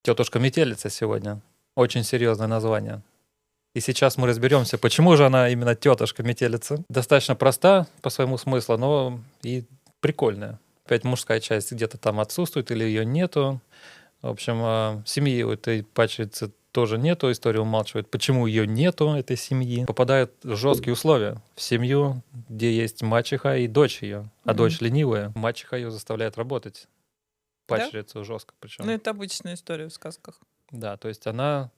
Тетушка Метелица сегодня. Очень серьезное название. И сейчас мы разберемся, почему же она именно тетушка Метелица. Достаточно проста по своему смыслу, но и прикольная. Опять мужская часть где-то там отсутствует или ее нету. В общем, семьи у этой падчерицы тоже нету. История умалчивает, почему ее нету, этой семьи. Попадают в жесткие условия. В семью, где есть мачеха и дочь ее. А дочь ленивая. Мачеха ее заставляет работать. Да? Падчерицу жестко Ну, причем. это обычная история в сказках. Да, то есть она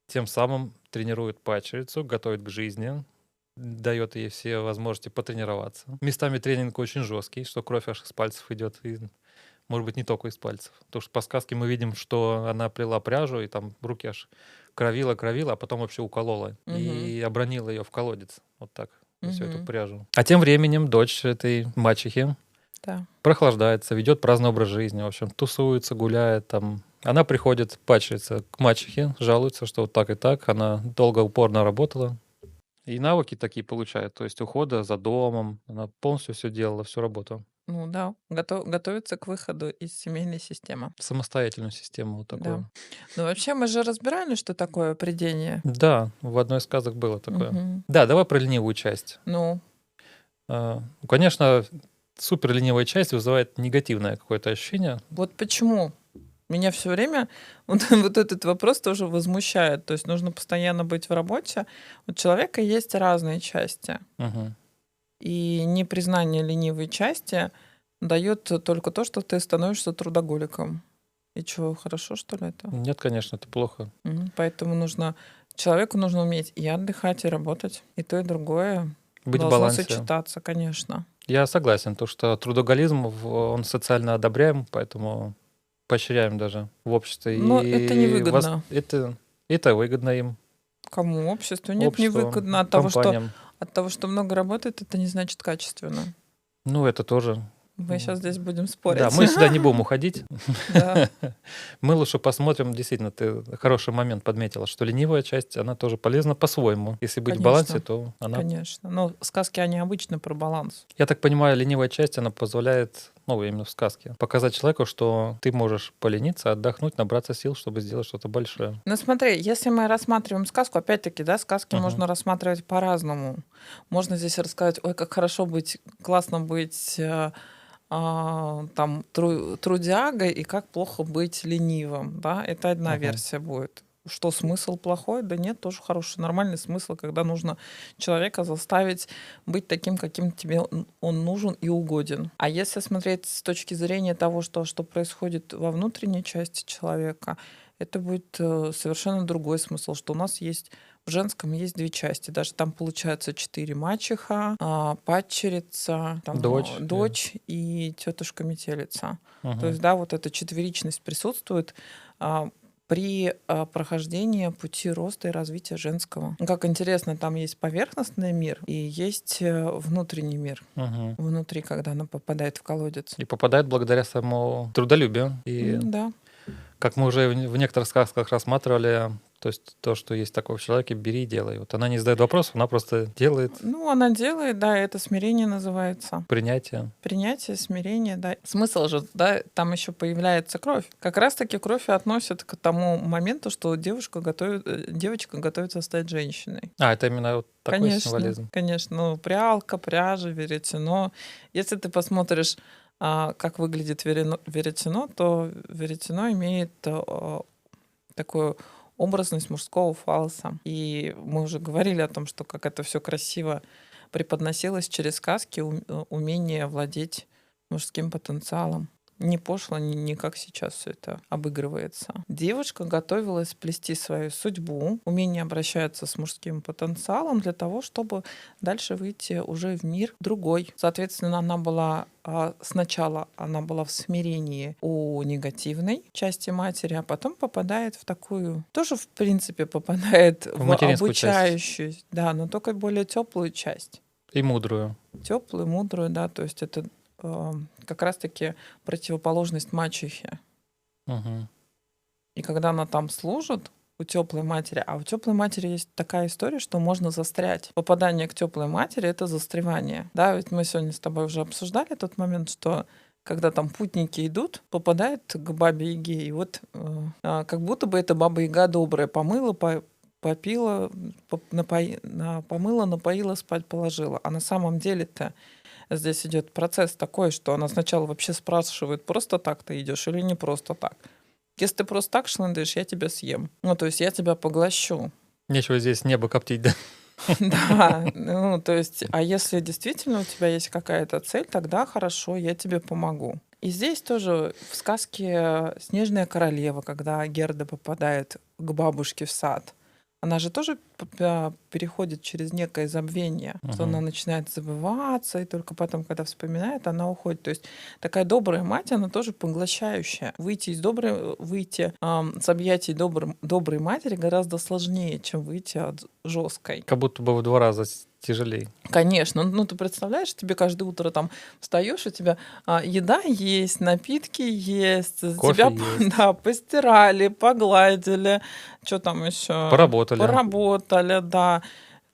тем самым тренирует падчерицу, готовит к жизни, дает ей все возможности потренироваться. Местами тренинг очень жесткий, что кровь аж из пальцев идет, и, может быть, не только из пальцев. Потому что по сказке мы видим, что она плела пряжу, и там руки аж кровила, а потом вообще уколола. И обронила ее в колодец. Вот так, всю эту пряжу. А тем временем дочь этой мачехи Да. прохлаждается, ведет праздный образ жизни, в общем, тусуется, гуляет там. Она приходит, падчерица, к мачехе, жалуется, что вот так и так. Она долго, упорно работала. И навыки такие получает, то есть ухода за домом. Она полностью все делала, всю работу. Ну да, готовится к выходу из семейной системы. Самостоятельную систему вот Да. такую. Ну вообще мы же разбирали, что такое придение. Да, в одной из сказок было такое. Мгм. Да, давай про ленивую часть. Ну, Конечно, супер ленивая часть вызывает негативное какое-то ощущение. вот почему? Меня все время вот этот вопрос тоже возмущает. То есть нужно постоянно быть в работе. У человека есть разные части. Мгм. И непризнание ленивой части дает только то, что ты становишься трудоголиком. И что, хорошо, что ли, это? Нет, конечно, это плохо. Поэтому человеку нужно уметь и отдыхать, и работать. И то, и другое Быть в должно балансе. сочетаться, конечно. Я согласен, то что трудоголизм, он социально одобряем, поэтому поощряем даже в обществе. Но это невыгодно. Это выгодно им, Кому? Обществу? Нет, обществу, невыгодно. От компаниям. того, что много работает, это не значит качественно. Ну, это тоже. Мы сейчас здесь будем спорить. Да, мы сюда не будем уходить. Да. Мы лучше посмотрим, действительно, ты хороший момент подметила, что ленивая часть, она тоже полезна по-своему. Если быть в балансе, то она... Конечно. Но сказки, они обычно про баланс. Я так понимаю, ленивая часть, она позволяет, именно в сказке, показать человеку, что ты можешь полениться, отдохнуть, набраться сил, чтобы сделать что-то большое. Ну смотри, если мы рассматриваем сказку, опять-таки, да, сказки можно рассматривать по-разному. Можно здесь рассказать, ой, как хорошо быть, классно быть там трудягой, и как плохо быть ленивым, да, это одна версия будет. Что смысл плохой? Да нет, тоже хороший, нормальный смысл, когда нужно человека заставить быть таким, каким тебе он нужен и угоден. А если смотреть с точки зрения того, что происходит во внутренней части человека, это будет совершенно другой смысл, что у нас есть в женском есть две части. Даже там получается 4 мачеха, падчерица, там, дочь и тетушка Метелица. То есть, да, вот эта четверичность присутствует при прохождении пути роста и развития женского. Как интересно, там есть поверхностный мир и есть внутренний мир. Внутри, когда она попадает в колодец. И попадает благодаря своему трудолюбию. И да. Как мы уже в некоторых сказках рассматривали, то есть то, что есть такое в человеке, бери и делай. Вот она не задает вопросов, она просто делает. Ну, она делает, да, это смирение называется. Принятие. Принятие, смирение, да. Смысл же, да, там еще появляется кровь. Как раз-таки кровь и относят к тому моменту, что девочка готовится стать женщиной. Это именно вот такой символизм. Конечно. Ну, прялка, пряжа, веретено. Если ты посмотришь, как выглядит веретено, то веретено имеет такую образность мужского фалоса. И мы уже говорили о том, что как это все красиво преподносилось через сказки, умение владеть мужским потенциалом. Не пошло, не как сейчас все это обыгрывается. Девушка готовилась плести свою судьбу, умение обращаться с мужским потенциалом для того, чтобы дальше выйти уже в мир другой. Соответственно, она была сначала в смирении у негативной части матери, а потом попадает в такую, тоже в принципе попадает в обучающую, часть. Да, но только более теплую часть. И мудрую. Теплую, мудрую, да, то есть это как раз-таки противоположность мачехе. И когда она там служит у теплой матери, а у теплой матери есть такая история, что можно застрять. Попадание к теплой матери — это застревание. Да, ведь мы сегодня с тобой уже обсуждали тот момент, что когда там путники идут, попадают к бабе Яге, и вот как будто бы эта баба Яга добрая, помыла, попила, помыла, напоила, спать положила. А на самом деле-то здесь идет процесс такой, что она сначала вообще спрашивает, просто так ты идешь или не просто так. Если ты просто так шлындаешь, я тебя съем. Ну, то есть я тебя поглощу. Нечего здесь небо коптить, да? Да, ну, то есть, а если действительно у тебя есть какая-то цель, тогда хорошо, я тебе помогу. И здесь тоже в сказке «Снежная королева», когда Герда попадает к бабушке в сад, она же тоже переходит через некое забвение, что она начинает забываться, и только потом, когда вспоминает, она уходит. То есть такая добрая мать, она тоже поглощающая. Выйти с объятий доброй матери гораздо сложнее, чем выйти от жесткой. Как будто бы в 2 раза тяжелее. Конечно. Ну, ты представляешь, тебе каждое утро там встаешь, у тебя еда есть, напитки есть, Кофе тебя есть. да, постирали, погладили, что там еще? Поработали. Да.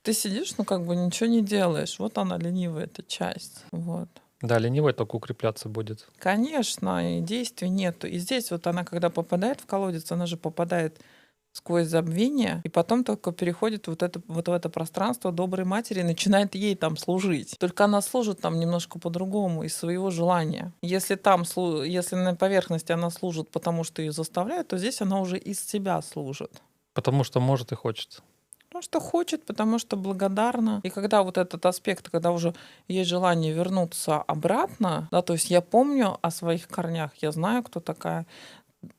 Ты сидишь, ну, как бы ничего не делаешь. Вот она, ленивая эта часть. Вот. Да, ленивой только укрепляться будет. Конечно, и действий нету. И здесь вот она, когда попадает в колодец, она же попадает сквозь забвение, и потом только переходит вот в это пространство доброй матери и начинает ей там служить. Только она служит там немножко по-другому, из своего желания. Если на поверхности она служит, потому что ее заставляют, то здесь она уже из себя служит. Потому что может и хочет. Потому что хочет, потому что благодарна. И когда вот этот аспект, когда уже есть желание вернуться обратно, да, то есть я помню о своих корнях, я знаю, кто такая,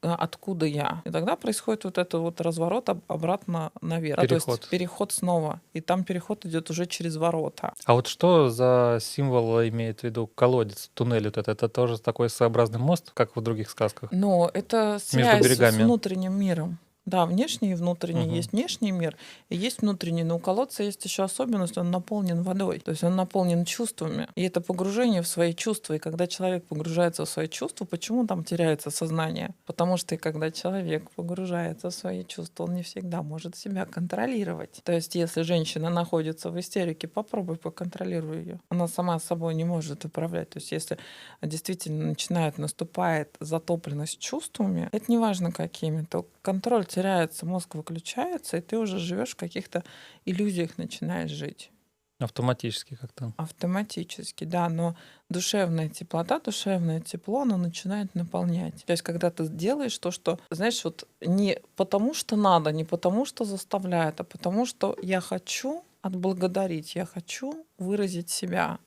откуда я. И тогда происходит вот этот вот разворот обратно наверх. То есть переход снова. И там переход идет уже через ворота. А вот что за символ имеет в виду колодец, туннель вот это? Это тоже такой своеобразный мост, как в других сказках? Но это связь с внутренним миром. Да, внешний и внутренний. Есть внешний мир и есть внутренний. Но у колодца есть еще особенность, он наполнен водой. То есть он наполнен чувствами. И это погружение в свои чувства. И когда человек погружается в свои чувства, почему там теряется сознание? Потому что когда человек погружается в свои чувства, он не всегда может себя контролировать. То есть если женщина находится в истерике, попробуй поконтролируй ее. Она сама собой не может управлять. То есть если действительно наступает затопленность чувствами, это неважно какими, то контроль теряется, мозг выключается, и ты уже живешь в каких-то иллюзиях, начинаешь жить. Автоматически как-то. Автоматически, да, но душевная теплота, душевное тепло, оно начинает наполнять. То есть, когда ты делаешь то, что, знаешь, вот не потому что надо, не потому что заставляют, а потому что я хочу отблагодарить, я хочу выразить себя.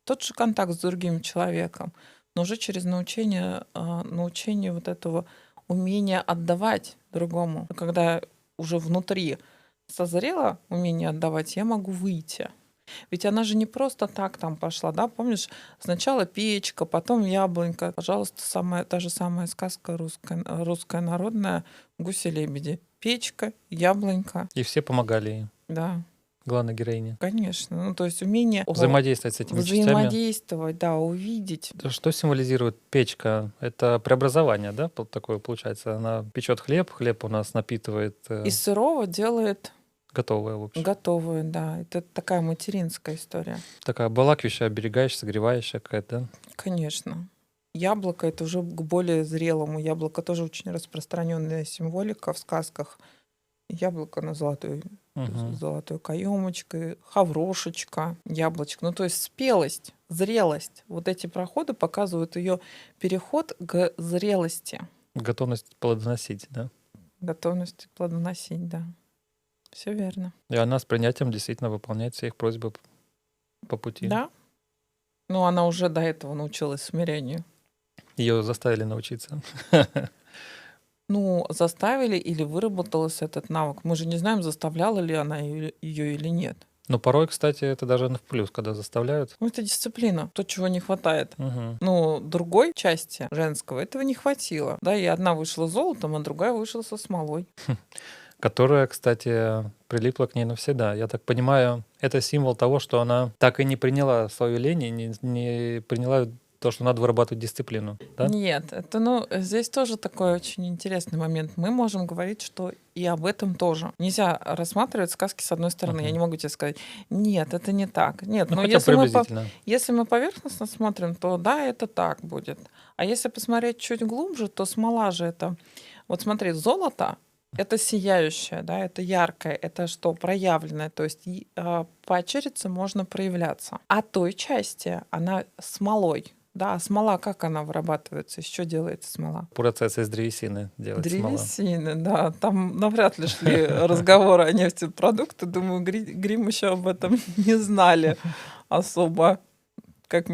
Тот же контакт с другим человеком, но уже через научение вот этого умения отдавать другому. Когда уже внутри созрело умение отдавать, я могу выйти. Ведь она же не просто так там пошла, да? Помнишь, сначала печка, потом яблонька. Пожалуйста, та же самая сказка русская народная «Гуси-лебеди». Печка, яблонька. И все помогали ей. Да. Главной героине. Конечно. Ну, то есть умение взаимодействовать с этими частями. Взаимодействовать, да, увидеть. Что символизирует печка? Это преобразование, да, такое получается? Она печет хлеб у нас напитывает. Из сырого делает готовое, в общем. Готовое, да. Это такая материнская история. Такая обволакивающая, оберегающая, согревающая какая-то, да? Конечно. Яблоко — это уже к более зрелому. Яблоко тоже очень распространенная символика в сказках. Яблоко на золотой каемочкой, хаврошечка, яблочко. Ну, то есть спелость, зрелость. Вот эти проходы показывают ее переход к зрелости. Готовность плодоносить, да? Готовность плодоносить, да. Все верно. И она с принятием действительно выполняет все их просьбы по пути. Да. Ну, она уже до этого научилась смирению. Ее заставили научиться. Ну, заставили или выработался этот навык. Мы же не знаем, заставляла ли она ее или нет. Но порой, кстати, это даже в плюс, когда заставляют. Ну, это дисциплина, то, чего не хватает. Угу. Ну, другой части женского этого не хватило. Да, и одна вышла золотом, а другая вышла со смолой. Которая, кстати, прилипла к ней навсегда. Я так понимаю, это символ того, что она так и не приняла свою лень, и не приняла То, что надо вырабатывать дисциплину, да? Нет, это, здесь тоже такой очень интересный момент. Мы можем говорить, что и об этом тоже. Нельзя рассматривать сказки с одной стороны. Я не Мгм. могу тебе сказать, нет, это не так. Нет, Ну, но хотя приблизительно. если мы поверхностно смотрим, то да, это так будет. А если посмотреть чуть глубже, то смола же это... Вот смотри, золото — это сияющее, да, это яркое, это что, проявленное, то есть поощриться можно проявляться. А той части, она смолой, да, а смола, как она вырабатывается, из чего делается смола? Процесс из древесины делать смола. Древесины, да, там навряд ли шли разговоры о нефтепродуктах, думаю, Грим еще об этом не знали особо, как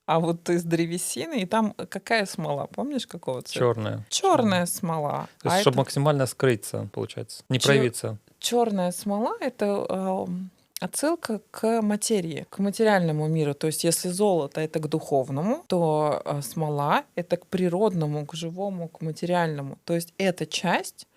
а вот из древесины, и там какая смола, помнишь, какого цвета? Черная. Черная смола. То А есть, чтобы это максимально скрыться, получается. Не чё- проявиться. черная смола — это отсылка к материи, к материальному миру. То есть, если золото — это к духовному, то смола — это к природному, к живому, к материальному. То есть, эта часть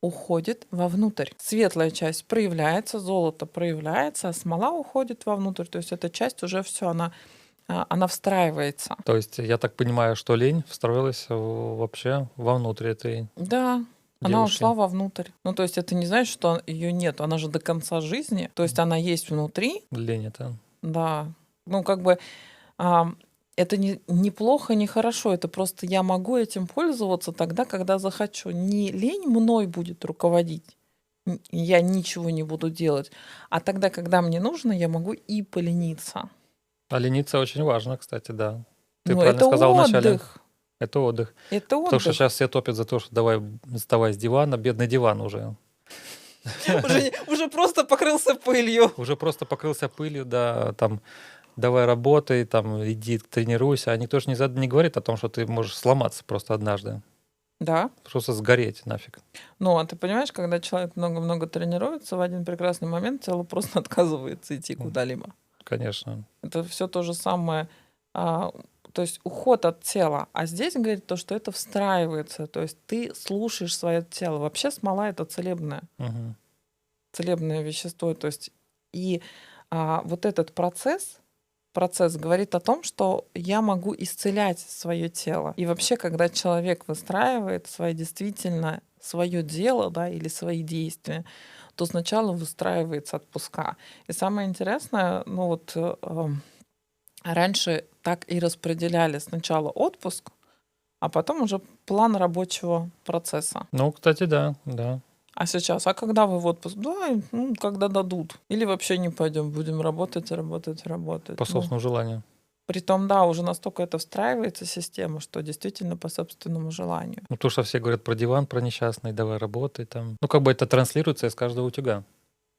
уходит вовнутрь. Светлая часть проявляется, золото проявляется, а смола уходит вовнутрь. То есть, эта часть уже все, она встраивается. То есть, я так понимаю, что лень встроилась вообще вовнутрь этой Да, она девушки. ушла вовнутрь. Ну, то есть это не значит, что ее нет. Она же до конца жизни. То есть она есть внутри, Лень это. да. Ну, как бы а, это не плохо, не хорошо. Это просто я могу этим пользоваться тогда, когда захочу. Не лень мной будет руководить. Я ничего не буду делать. А тогда, когда мне нужно, я могу и полениться. А лениться очень важно, кстати, да. Ты Но правильно это сказал вначале. отдых. Это отдых. Это Потому что отдых. сейчас все топят за то, что давай вставай с дивана, бедный диван уже. Уже просто покрылся пылью. Уже просто покрылся пылью, да, там давай работай, там иди тренируйся. А никто же не говорит о том, что ты можешь сломаться просто однажды. Да. Просто сгореть нафиг. Ну, а ты понимаешь, когда человек много-много тренируется, в один прекрасный момент тело просто отказывается идти куда-либо. Конечно. Это все то же самое. То есть уход от тела. А здесь говорит то, что это встраивается. То есть ты слушаешь свое тело. Вообще смола — это Мгм. целебное вещество. То есть и вот этот процесс говорит о том, что я могу исцелять свое тело. И вообще, когда человек выстраивает действительно свое дело, да, или свои действия, то сначала выстраивается отпуска. И самое интересное, раньше так и распределяли сначала отпуск, а потом уже план рабочего процесса. Ну, кстати, да, да. А сейчас, а когда вы в отпуск? Да, когда дадут. Или вообще не пойдем, будем работать, работать, работать. По собственному желанию. Притом, да, уже настолько это встраивается система, что действительно по собственному желанию. Ну, то, что все говорят про диван, про несчастный, давай работай там. Ну, как бы это транслируется из каждого утюга.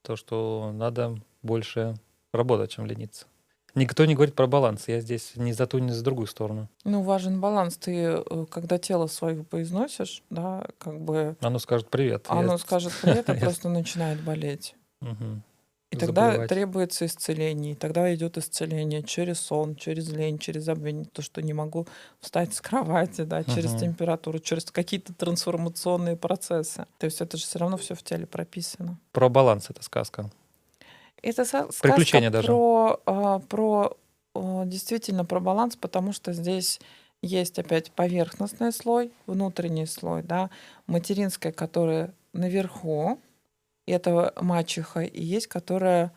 То, что надо больше работать, чем лениться. Никто не говорит про баланс. Я здесь ни за ту, ни за другую сторону. Ну, важен баланс. Ты, когда тело свое поизносишь, да, как бы Оно скажет привет. оно я- скажет привет, и я- просто начинает болеть. Мгм. И тогда Заболевать. требуется исцеление. И тогда идет исцеление через сон, через лень, через забвение, то, что не могу встать с кровати, да, через Мгм. температуру, через какие-то трансформационные процессы. То есть это же все равно все в теле прописано. Про баланс эта сказка. Это сказка Приключения даже. про действительно про баланс, потому что здесь есть опять поверхностный слой, внутренний слой, да, материнская, которая наверху, это мачеха, и есть, которая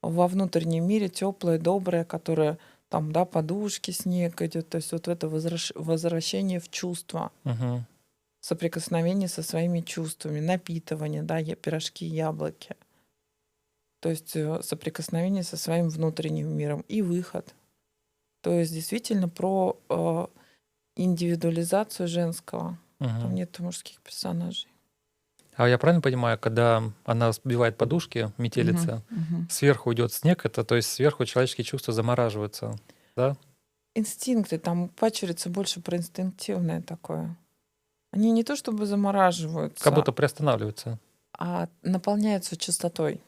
во внутреннем мире теплая, добрая, которая там, да, подушки, снег идет, то есть вот это возвращение в чувства, Мгм. соприкосновение со своими чувствами, напитывание, да, пирожки, яблоки. То есть соприкосновение со своим внутренним миром и выход. То есть действительно про индивидуализацию женского. Там Мгм. нет мужских персонажей. А я правильно понимаю, когда она сбивает подушки, метелица, Мгм. сверху идет снег, это то есть сверху человеческие чувства замораживаются, да? Инстинкты, там пачерица больше про инстинктивное такое. Они не то чтобы Как замораживаются, будто приостанавливаются. а наполняются чистотой.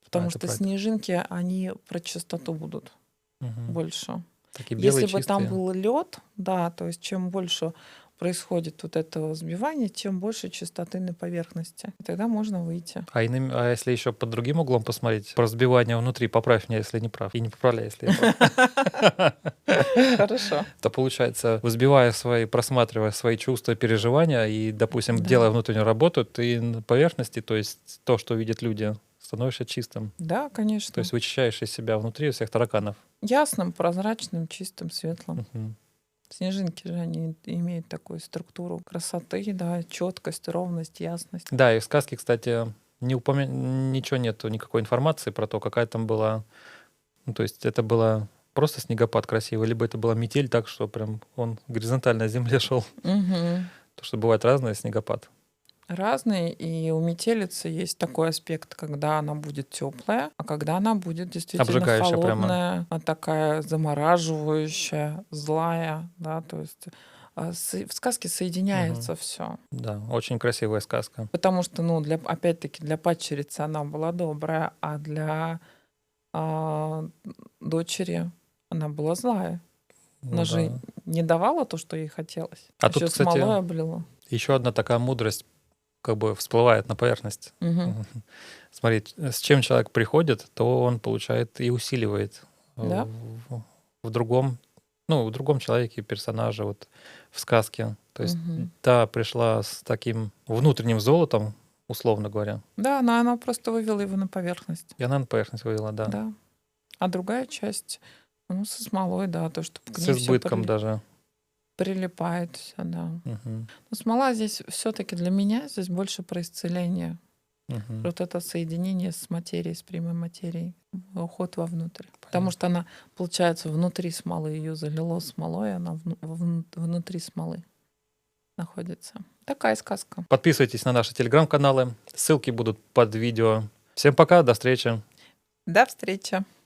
Потому Это что правда. снежинки, они про чистоту будут Мгм. больше. Такие белые, Если бы там чистые. был лед, да, то есть чем больше происходит вот это взбивание, тем больше чистоты на поверхности. И тогда можно выйти. А если еще под другим углом посмотреть, про взбивание внутри, поправь меня, если не прав. И не поправляй, если я прав. Хорошо. То получается, взбивая просматривая свои чувства, переживания и, допустим, Да. делая внутреннюю работу, ты на поверхности, то есть то, что видят люди, становишься чистым. Да, То конечно. есть вычищаешь из себя внутри всех тараканов. Ясным, прозрачным, чистым, светлым. Мгм. Снежинки же, они имеют такую структуру красоты, да, четкость, ровность, ясность. Да, и в сказке, кстати, ничего нету, никакой информации про то, какая там была. Ну, то есть это было просто снегопад красивый, либо это была метель так, что прям он горизонтально на земле шел. Мгм. То, что бывает разное снегопад. Разные, и у метелицы есть такой аспект, когда она будет теплая, а когда она будет действительно Обжигающая прямо. холодная, такая замораживающая, злая, да, то есть в сказке соединяется все. Да, очень красивая сказка. Потому что, ну, опять-таки, для падчерицы она была добрая, а для а, дочери она была злая. Ну Она же да. не давала то, что ей хотелось. А Еще тут, кстати, смолой облила. еще одна такая мудрость как бы всплывает на поверхность. Мгм. Смотри, с чем человек приходит, то он получает и усиливает Да. в другом, в другом человеке, персонаже, вот в сказке. То есть Мгм. та пришла с таким внутренним золотом, условно говоря, Да, она просто вывела его на поверхность. и она на поверхность вывела, да. Да. А другая часть, ну, со смолой, да, то, что к С ней все избытком даже. прилипает все, да. Мгм. Но смола здесь все-таки для меня здесь больше про исцеление. Мгм. Вот это соединение с материей, с прямой материей, уход вовнутрь. Потому Понятно. что она, получается, внутри смолы, ее залило смолой, она внутри смолы находится. Такая сказка. Подписывайтесь на наши телеграм-каналы, ссылки будут под видео. Всем пока, до встречи. До встречи!